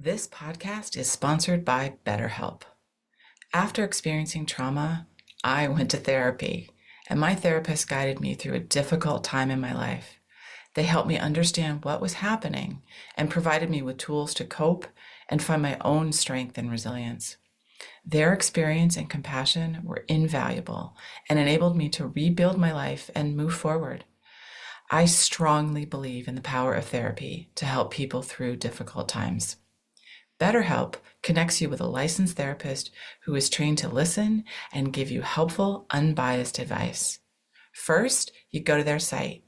This podcast is sponsored by BetterHelp. After experiencing trauma, I went to therapy, and my therapist guided me through a difficult time in my life. They helped me understand what was happening and provided me with tools to cope and find my own strength and resilience. Their experience and compassion were invaluable and enabled me to rebuild my life and move forward. I strongly believe in the power of therapy to help people through difficult times. BetterHelp connects you with a licensed therapist who is trained to listen and give you helpful, unbiased advice. First, you go to their site.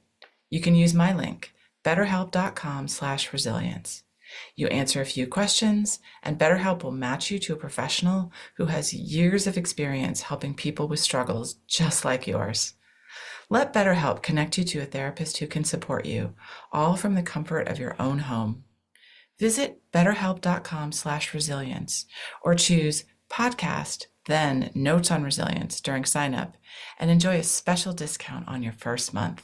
You can use my link, betterhelp.com/resilience. You answer a few questions, and BetterHelp will match you to a professional who has years of experience helping people with struggles just like yours. Let BetterHelp connect you to a therapist who can support you, all from the comfort of your own home. Visit betterhelp.com/resilience or choose podcast, then Notes on Resilience during sign up and enjoy a special discount on your first month.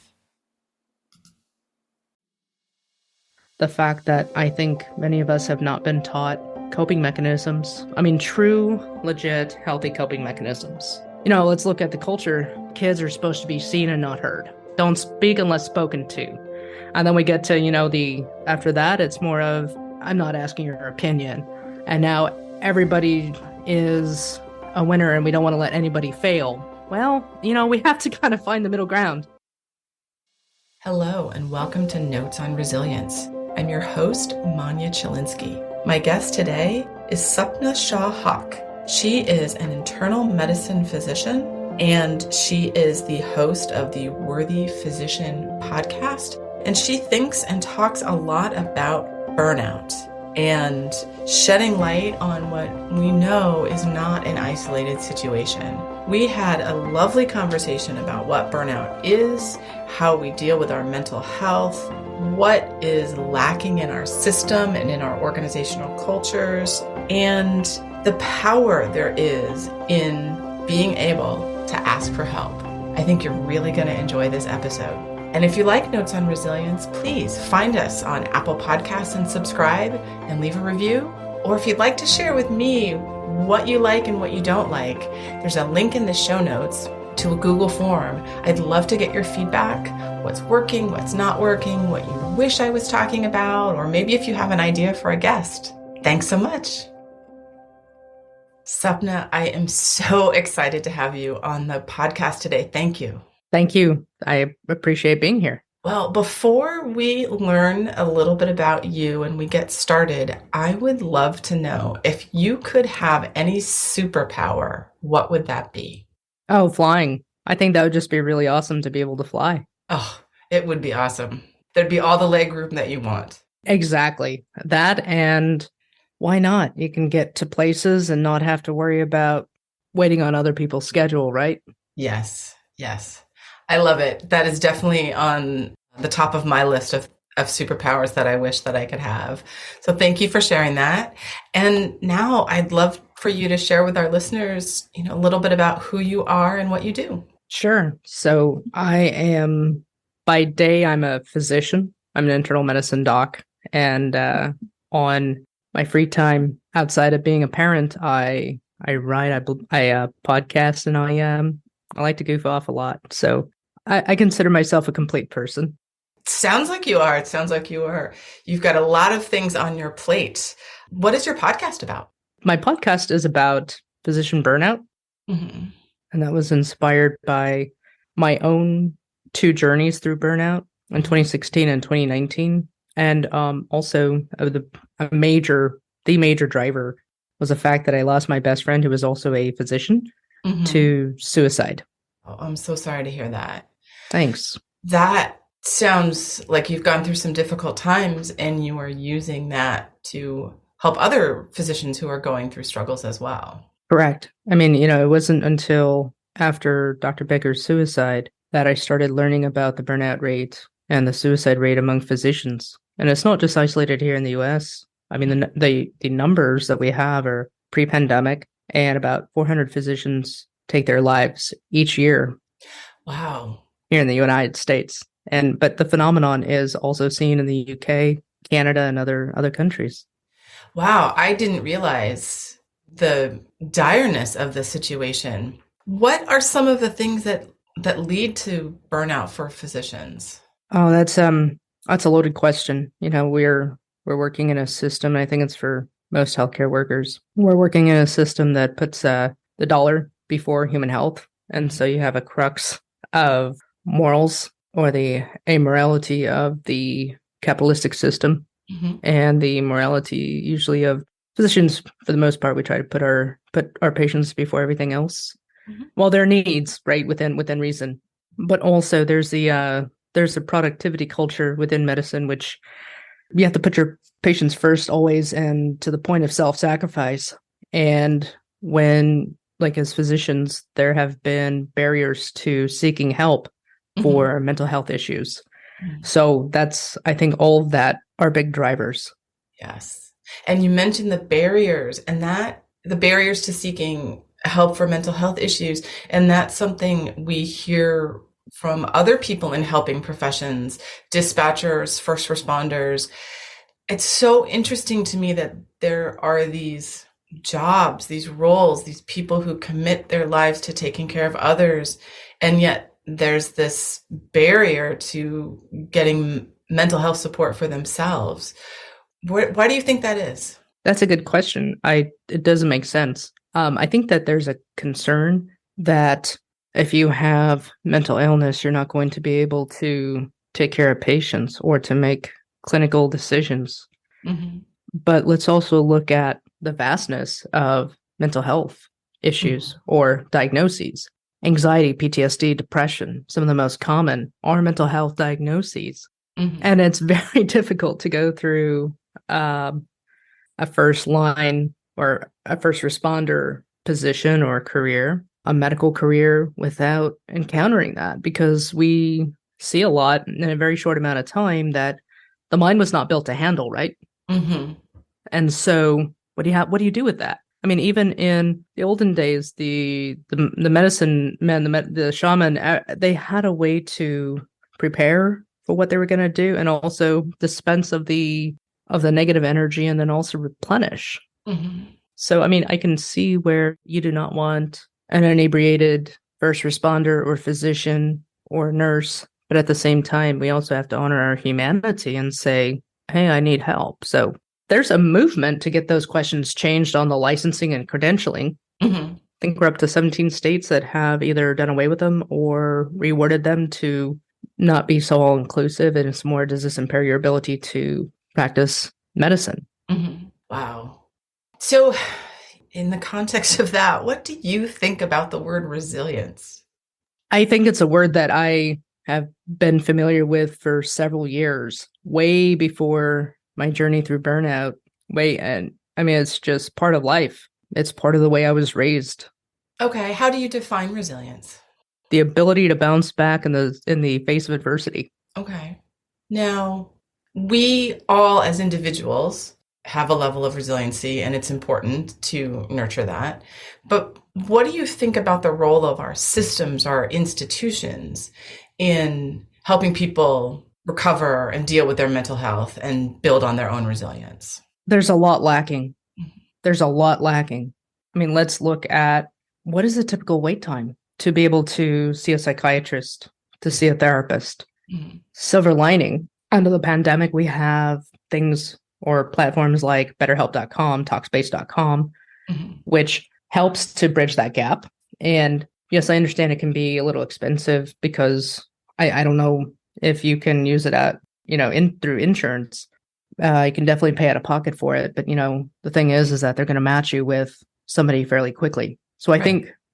The fact that I think many of us have not been taught coping mechanisms. True, legit, healthy coping mechanisms. Let's look at the culture. Kids are supposed to be seen and not heard. Don't speak unless spoken to. And then we get to, after that, it's more of, I'm not asking your opinion. And now everybody is a winner and we don't want to let anybody fail. Well, we have to kind of find the middle ground. Hello, and welcome to Notes on Resilience. I'm your host, Manya Chilinsky. My guest today is Sapna Shah-Haque. She is an internal medicine physician, and she is the host of the Worthy Physician podcast. And she thinks and talks a lot about burnout and shedding light on what we know is not an isolated situation. We had a lovely conversation about what burnout is, how we deal with our mental health, what is lacking in our system and in our organizational cultures, and the power there is in being able to ask for help. I think you're really going to enjoy this episode. And if you like Notes on Resilience, please find us on Apple Podcasts and subscribe and leave a review. Or if you'd like to share with me what you like and what you don't like, there's a link in the show notes to a Google form. I'd love to get your feedback. What's working, what's not working, what you wish I was talking about, or maybe if you have an idea for a guest. Thanks so much. Sapna, I am so excited to have you on the podcast today. Thank you. Thank you. I appreciate being here. Well, before we learn a little bit about you and we get started, I would love to know if you could have any superpower, what would that be? Oh, flying. I think that would just be really awesome to be able to fly. Oh, it would be awesome. There'd be all the leg room that you want. Exactly. That, and why not? You can get to places and not have to worry about waiting on other people's schedule, right? Yes. I love it. That is definitely on the top of my list of superpowers that I wish that I could have. So thank you for sharing that. And now I'd love for you to share with our listeners, a little bit about who you are and what you do. Sure. So by day, I'm a physician. I'm an internal medicine doc. And on my free time outside of being a parent, I write, I podcast, and I like to goof off a lot. So I consider myself a complete person. Sounds like you are. It sounds like you are. You've got a lot of things on your plate. What is your podcast about? My podcast is about physician burnout. Mm-hmm. And that was inspired by my own two journeys through burnout in 2016 and 2019. And also the major driver was the fact that I lost my best friend, who was also a physician, to suicide. Oh, I'm so sorry to hear that. Thanks. That sounds like you've gone through some difficult times and you are using that to help other physicians who are going through struggles as well. Correct. It wasn't until after Dr. Becker's suicide that I started learning about the burnout rate and the suicide rate among physicians. And it's not just isolated here in the US. The numbers that we have are pre-pandemic, and about 400 physicians take their lives each year. Wow. Here in the United States. But the phenomenon is also seen in the UK, Canada, and other countries. Wow, I didn't realize the direness of the situation. What are some of the things that lead to burnout for physicians? Oh, that's a loaded question. We're working in a system, and I think it's for most healthcare workers. We're working in a system that puts the dollar before human health. And Mhm, so you have a crux of morals or the amorality of the capitalistic system mhm, and the morality usually of physicians. For the most part, we try to put our patients before everything else. mhm, Well, their needs, right, within reason. But also there's a productivity culture within medicine, which you have to put your patients first always, and to the point of self-sacrifice. And when, like, as physicians, there have been barriers to seeking help mhm, for mental health issues. mhm. So that's, I think, all of that are big drivers. Yes. And you mentioned the barriers and that the barriers to seeking help for mental health issues. And that's something we hear from other people in helping professions, dispatchers, first responders. It's so interesting to me that there are these jobs, these roles, these people who commit their lives to taking care of others. And yet there's this barrier to getting mental health support for themselves. Why do you think that is? That's a good question. It doesn't make sense. I think that there's a concern that if you have mental illness, you're not going to be able to take care of patients or to make clinical decisions. Mhm, But let's also look at the vastness of mental health issues mhm, or diagnoses. Anxiety, PTSD, depression, some of the most common are mental health diagnoses. mhm, And it's very difficult to go through um, a first line or a first responder position or career, a medical career, without encountering that, because we see a lot in a very short amount of time that the mind was not built to handle, right? mhm, And so what do you do with that? I mean, even in the olden days, the medicine men, the shaman, they had a way to prepare for what they were going to do, and also dispense of the negative energy, and then also replenish. mhm. So, I mean, I can see where you do not want an inebriated first responder or physician or nurse, but at the same time, we also have to honor our humanity and say, hey, I need help. So there's a movement to get those questions changed on the licensing and credentialing. Mhm. I think we're up to 17 states that have either done away with them or reworded them to not be so all inclusive. And it's more, does this impair your ability to practice medicine? Mhm. Wow. So, in the context of that, what do you think about the word resilience? I think it's a word that I have been familiar with for several years, way before my journey through burnout. And I mean, it's just part of life. It's part of the way I was raised. Okay, how do you define resilience? The ability to bounce back in the face of adversity. Okay. Now, we all as individuals have a level of resiliency, and it's important to nurture that. But what do you think about the role of our systems, our institutions, in helping people recover and deal with their mental health and build on their own resilience? There's a lot lacking. There's a lot lacking. I mean, let's look at what is the typical wait time to be able to see a psychiatrist, to see a therapist. Mhm, Silver lining under the pandemic, we have things or platforms like betterhelp.com, talkspace.com, mhm, which helps to bridge that gap. And yes, I understand it can be a little expensive because I don't know if you can use it at, in through insurance. You can definitely pay out of pocket for it. But, the thing is that they're going to match you with somebody fairly quickly. So right.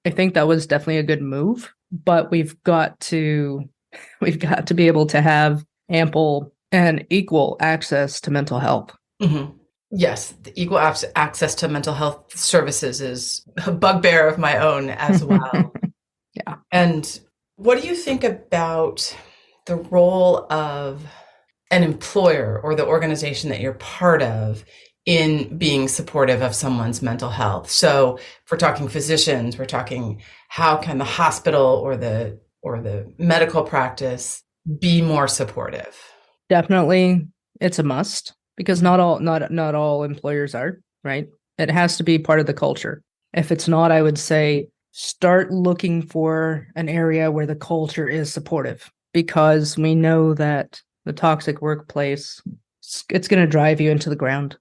I think that was definitely a good move, but we've got to be able to have ample and equal access to mental health. Mhm. Yes, the equal access to mental health services is a bugbear of my own as well. Yeah. And what do you think about the role of an employer or the organization that you're part of in being supportive of someone's mental health? So, if we're talking physicians, we're talking how can the hospital or the medical practice be more supportive? Definitely, it's a must. because not all employers are, right? It has to be part of the culture. If it's not, I would say start looking for an area where the culture is supportive, because we know that the toxic workplace, it's going to drive you into the ground,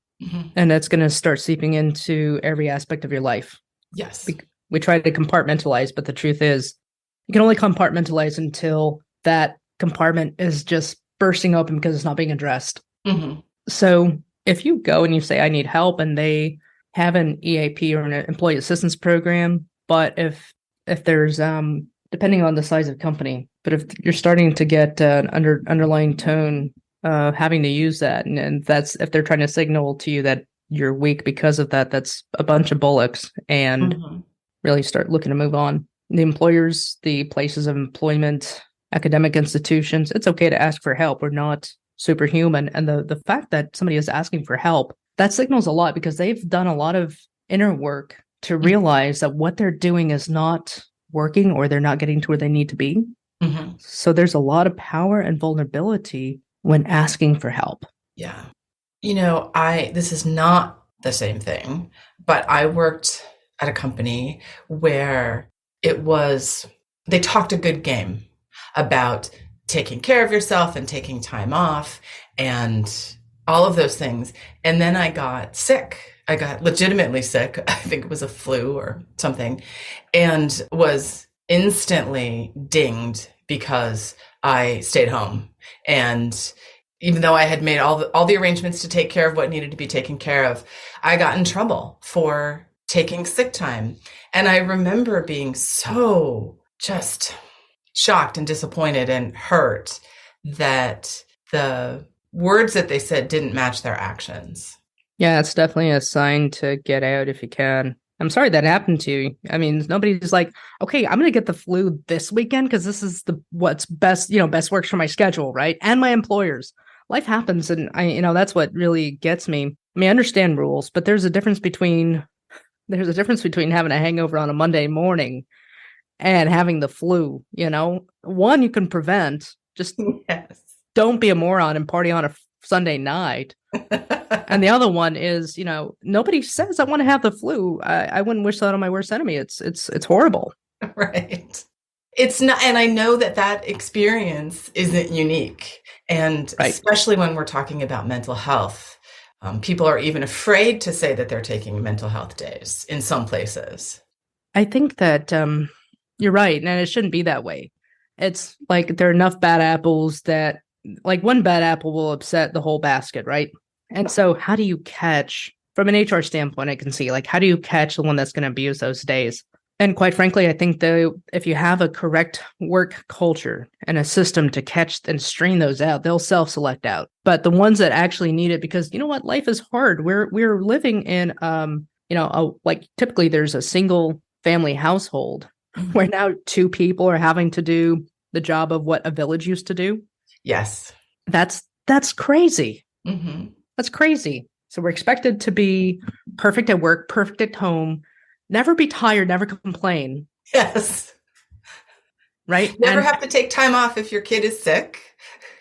and it's going to start seeping into every aspect of your life. Yes. We try to compartmentalize, but the truth is you can only compartmentalize until that compartment is just bursting open because it's not being addressed. So if you go and you say, I need help, and they have an EAP or an employee assistance program, but if there's depending on the size of company, but if you're starting to get an underlying tone having to use that, and that's if they're trying to signal to you that you're weak because of that, that's a bunch of bullocks, and really start looking to move on. The employers, the places of employment, academic institutions, it's okay to ask for help. We're not superhuman. And the fact that somebody is asking for help, that signals a lot, because they've done a lot of inner work to realize that what they're doing is not working, or they're not getting to where they need to be. So there's a lot of power and vulnerability when asking for help. Yeah. This is not the same thing, but I worked at a company where they talked a good game about taking care of yourself and taking time off and all of those things. And then I got sick. I got legitimately sick. I think it was a flu or something, and was instantly dinged because I stayed home. And even though I had made all the arrangements to take care of what needed to be taken care of, I got in trouble for taking sick time. And I remember being so just shocked and disappointed and hurt that the words that they said didn't match their actions. Yeah, it's definitely a sign to get out if you can. I'm sorry that happened to you. I mean, nobody's like, okay, I'm going to get the flu this weekend because this is what's best, best works for my schedule, right? And my employers. Life happens, and that's what really gets me. I mean, I understand rules, but there's a difference between having a hangover on a Monday morning and having the flu. One you can prevent. Just don't be a moron and party on a Sunday night. And the other one is, nobody says I want to have the flu. I wouldn't wish that on my worst enemy. It's horrible. Right. It's not, and I know that experience isn't unique. And especially when we're talking about mental health, people are even afraid to say that they're taking mental health days in some places. I think that you're right, and it shouldn't be that way. It's like there are enough bad apples that, like, one bad apple will upset the whole basket, right? And so how do you catch, from an HR standpoint, I can see, like, how do you catch the one that's going to abuse those days? And quite frankly, I think if you have a correct work culture and a system to catch and strain those out, they'll self-select out. But the ones that actually need it, because you know what, life is hard. We're living in like typically there's a single family household where now two people are having to do the job of what a village used to do. Yes, that's crazy. That's crazy. So we're expected to be perfect at work, perfect at home. Never be tired, never complain. Yes. Right? Never have to take time off if your kid is sick,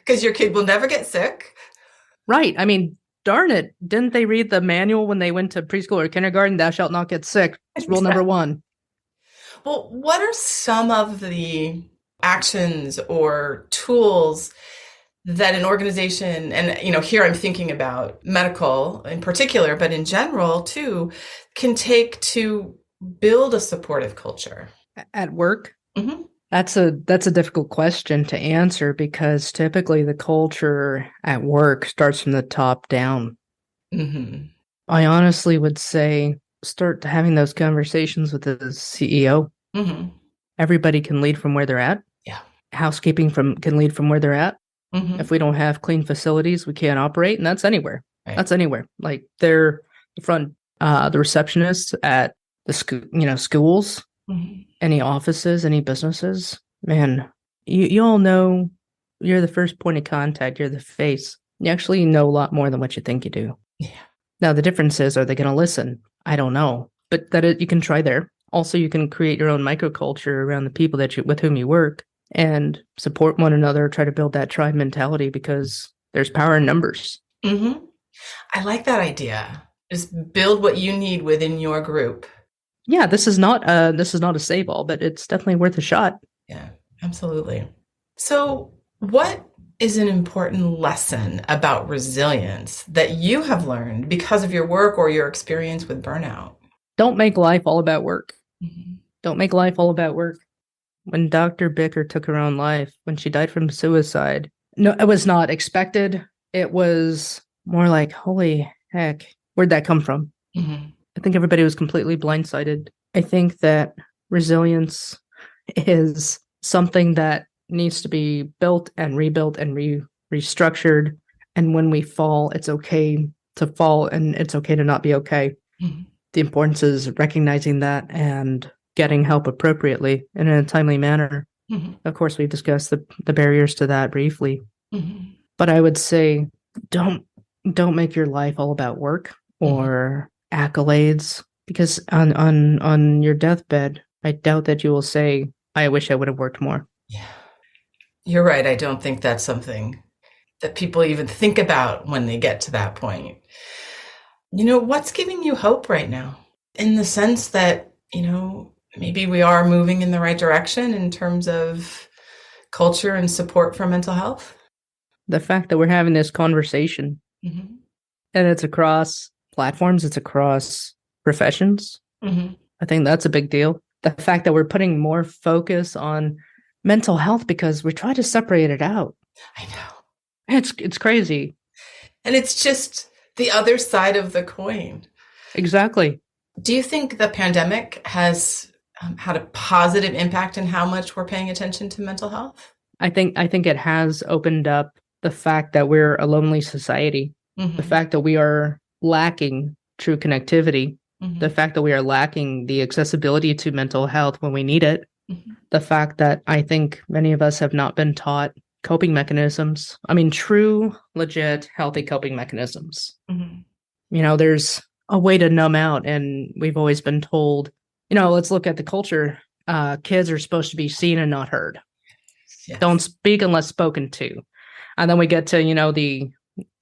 because your kid will never get sick. Right. I mean, darn it. Didn't they read the manual when they went to preschool or kindergarten? Thou shalt not get sick. It's rule number 1. Well, what are some of the actions or tools that an organization, and here I'm thinking about medical in particular, but in general too, can take to build a supportive culture at work? That's a difficult question to answer, because typically the culture at work starts from the top down. I honestly would say start having those conversations with the CEO. Everybody can lead from where they're at. Yeah. Housekeeping can lead from where they're at. If we don't have clean facilities, we can't operate, and that's anywhere. Right. That's anywhere. Like they're the front, the receptionists at the schools, any offices, any businesses. Man, you all know you're the first point of contact. You're the face. You actually know a lot more than what you think you do. Yeah. Now the difference is, are they going to listen? I don't know, but you can try there. Also, you can create your own microculture around the people with whom you work, and support one another, try to build that tribe mentality, because there's power in numbers. I like that idea. Just build what you need within your group. Yeah, this is not a save all, but it's definitely worth a shot. Yeah, absolutely. So, what is an important lesson about resilience that you have learned because of your work or your experience with burnout? Don't make life all about work. Mhm. Don't make life all about work. When Dr. Bicker took her own life, when she died from suicide, no, it was not expected. It was more like, holy heck, where'd that come from? Mhm. I think everybody was completely blindsided. I think that resilience is something that needs to be built and rebuilt and restructured. And when we fall, it's okay to fall and it's okay to not be okay. Mhm. The importance is recognizing that and getting help appropriately and in a timely manner. Mhm. Of course, we've discussed the barriers to that briefly, Mhm. but I would say don't don't make your life all about work Mhm. or accolades because on your deathbed, I doubt that you will say, "I wish I would have worked more." Yeah. You're right. I don't think that's something that people even think about when they get to that point. What's giving you hope right now? In the sense that, maybe we are moving in the right direction in terms of culture and support for mental health? The fact that we're having this conversation Mhm. and it's across platforms, it's across professions. Mhm. I think that's a big deal. The fact that we're putting more focus on mental health because we try to separate it out. I know. It's crazy. And it's just the other side of the coin. Exactly. Do you think the pandemic has had a positive impact in how much we're paying attention to mental health? I think it has opened up the fact that we're a lonely society, the Mhm. fact that we are lacking true connectivity, the Mhm. fact that we are lacking the accessibility to mental health when we need it, Mhm. the fact that I think many of us have not been taught coping mechanisms. I mean, true, legit, healthy coping mechanisms. Mhm. There's a way to numb out, and we've always been told, let's look at the culture. Kids are supposed to be seen and not heard. Don't Yes. speak unless spoken to. And then we get to,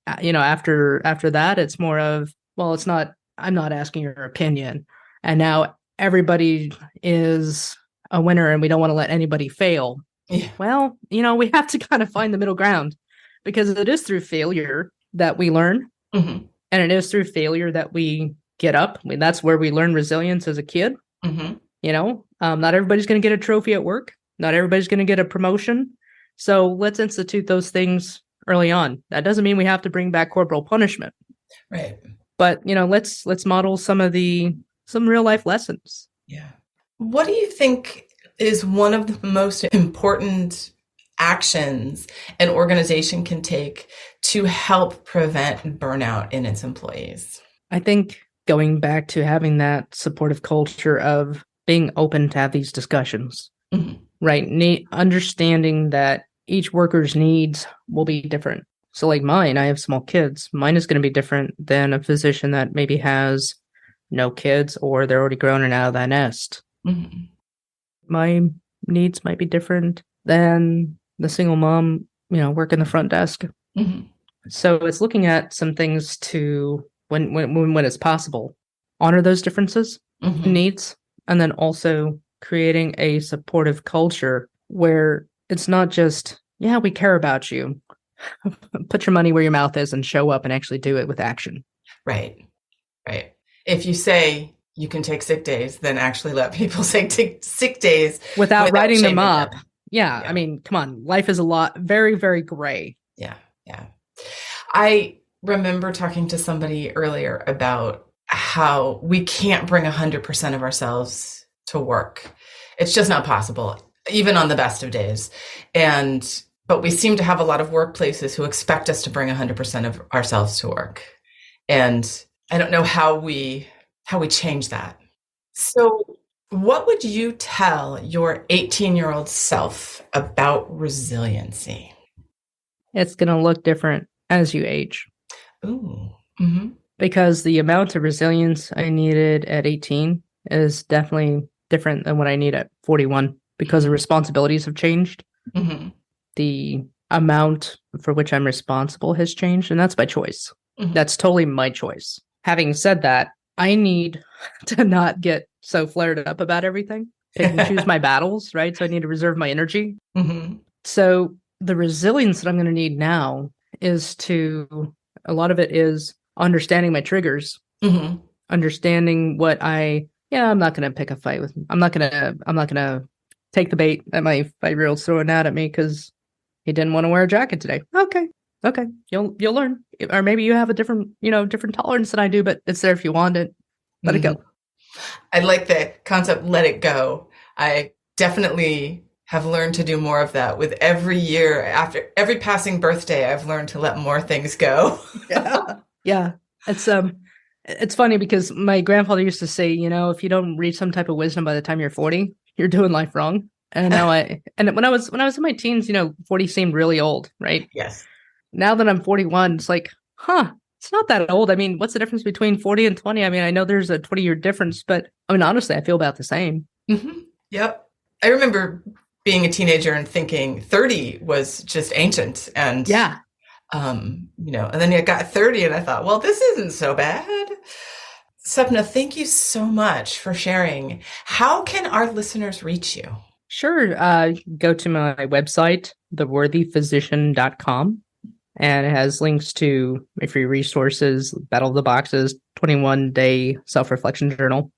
after that, it's more of, well, it's not, I'm not asking your opinion. And now everybody is a winner and we don't want to let anybody fail. Yeah. Well, we have to kind of find the middle ground because it is through failure that we learn. Mhm. And it is through failure that we get up. I mean, that's where we learn resilience as a kid. Mhm. Not everybody's going to get a trophy at work. Not everybody's going to get a promotion. So let's institute those things early on. That doesn't mean we have to bring back corporal punishment, Right. but let's model some real life lessons. Yeah. What do you think is one of the most important actions an organization can take to help prevent burnout in its employees? I think going back to having that supportive culture of being open to have these discussions, Mhm. right? Understanding that each worker's needs will be different. So, like mine, I have small kids. Mine is going to be different than a physician that maybe has no kids or they're already grown and out of that nest. Mhm. My needs might be different than the single mom, working the front desk. Mhm. So it's looking at some things to when it's possible, honor those differences and Mhm. needs, and then also creating a supportive culture where it's not just, yeah, we care about you. Put your money where your mouth is and show up and actually do it with action. Right. Right. If you say you can take sick days, then actually let people take sick days Without without writing them shaming up. them. Yeah, I Yeah. mean, come on. Life is a lot very, very gray. Yeah. Yeah. I remember talking to somebody earlier about how we can't bring 100% of ourselves to work. It's just not possible, even on the best of days. But we seem to have a lot of workplaces who expect us to bring 100% of ourselves to work. And I don't know how we change that. So, what would you tell your 18-year-old self about resiliency? It's going to look different as you age Ooh. Mhm. because the amount of resilience I needed at 18 is definitely different than what I need at 41 because the responsibilities have changed. Mhm. The amount for which I'm responsible has changed, and that's by choice. That's totally my choice. Having said that, I need to not get so flared up about everything. Pick and choose my battles, right? So I need to reserve my energy. So the resilience that I'm going to need now is a lot of it is understanding my triggers, understanding I'm not going to pick a fight with, I'm not going to take the bait that my 5-year-old's throwing out at me because he didn't want to wear a jacket today. Okay. You'll learn. Or maybe you have a different tolerance than I do, but it's there if you want it. Let it go. I like the concept, let it go. I definitely have learned to do more of that with every year. After every passing birthday, I've learned to let more things go. Yeah. It's funny because my grandfather used to say, if you don't reach some type of wisdom by the time you're 40, you're doing life wrong. And now when I was in my teens, 40 seemed really old, right? Yes. Now that I'm 41, it's like, it's not that old. I mean, what's the difference between 40 and 20? I mean, I know there's a 20-year difference, but I mean, honestly, I feel about the same. Yep. I remember being a teenager and thinking 30 was just ancient. And and then I got 30 and I thought, well, this isn't so bad. Sapna, thank you so much for sharing. How can our listeners reach you? Sure. Go to my website, theworthyphysician.com. And it has links to my free resources, Battle of the Boxes, 21-day self-reflection journal.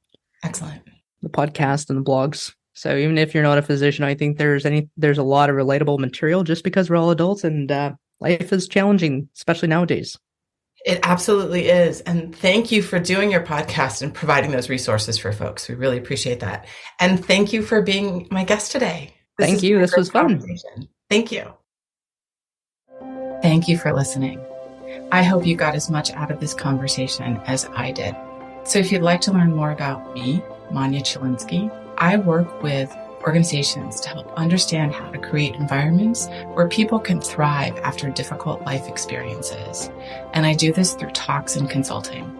Excellent. The podcast and the blogs. So even if you're not a physician, I think there's a lot of relatable material just because we're all adults and life is challenging, especially nowadays. It absolutely is. And thank you for doing your podcast and providing those resources for folks. We really appreciate that. And thank you for being my guest today. Thank you. This was fun. Thank you. Thank you for listening. I hope you got as much out of this conversation as I did. So if you'd like to learn more about me, Manya Chilinsky, I work with organizations to help understand how to create environments where people can thrive after difficult life experiences. And I do this through talks and consulting.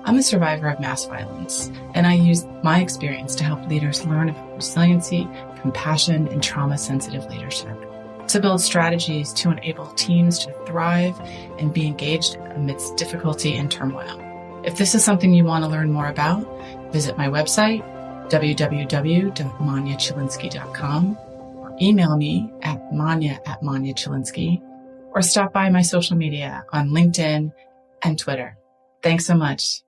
I'm a survivor of mass violence, and I use my experience to help leaders learn about resiliency, compassion, and trauma-sensitive leadership, to build strategies to enable teams to thrive and be engaged amidst difficulty and turmoil. If this is something you want to learn more about, visit my website, www.manyachilinsky.com, or email me at manya@manyachilinsky, or stop by my social media on LinkedIn and Twitter. Thanks so much.